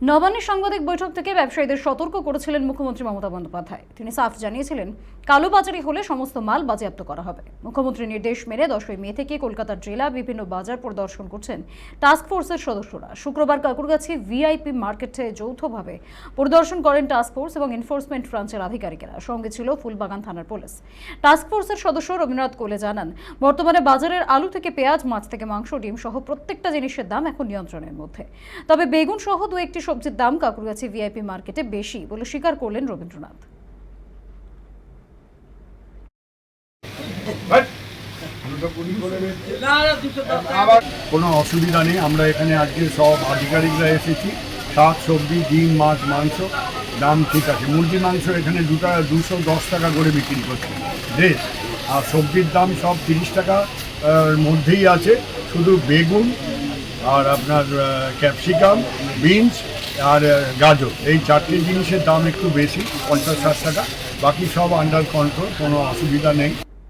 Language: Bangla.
নবান্নের সাংবাদিক বৈঠক থেকে ব্যবসায়ীদের সতর্ক করেছিলেন মুখ্যমন্ত্রী মমতা বন্দ্যোপাধ্যায়। তিনি সাফ জানিয়েছিলেন, কালোবাজারি হলে সমস্ত মাল বাজেয়াপ্ত করা হবে। মুখ্যমন্ত্রীর নির্দেশ মেনে 10ই মে থেকে কলকাতার জেলা বিভিন্ন বাজার পরিদর্শন করছেন টাস্ক ফোর্সের সদস্যরা। শুক্রবার কাকুরগাছি ভিআইপি মার্কেটে যৌথভাবে পরিদর্শন করেন টাস্ক ফোর্স এবং এনফোর্সমেন্ট ব্রাঞ্চের আধিকারিকেরা। সঙ্গে ছিল ফুলবাগান থানার পুলিশ। টাস্ক ফোর্সের সদস্য রবীন্দ্রনাথ কোলে জানান, বর্তমানে বাজারের আলু থেকে পেঁয়াজ, মাছ থেকে মাংস, ডিম সহ প্রত্যেকটা জিনিসের দাম এখন নিয়ন্ত্রণের মধ্যে। তবে বেগুন সহ দু একটি সবজির দাম কাকুরগাছি ভিআইপি মার্কেটে বেশি বলে স্বীকার করলেন রবীন্দ্রনাথ। কোনো অসুবিধা নেই। আমরা এখানে আজকে সব আধিকারিকরা এসেছি। শাক সবজি, ডিম, মাছ, মাংস দাম ঠিক আছে। মুরগি মাংস এখানে 210 টাকা করে বিক্রি করছে দেশ, আর সবজির দাম সব 30 টাকার মধ্যেই আছে। শুধু বেগুন আর আপনার ক্যাপসিকাম, বিনস আর গাজর, এই চারটে জিনিসের দাম একটু বেশি, 50-60 টাকা। বাকি সব আন্ডার কন্ট্রোল, কোনো অসুবিধা নেই।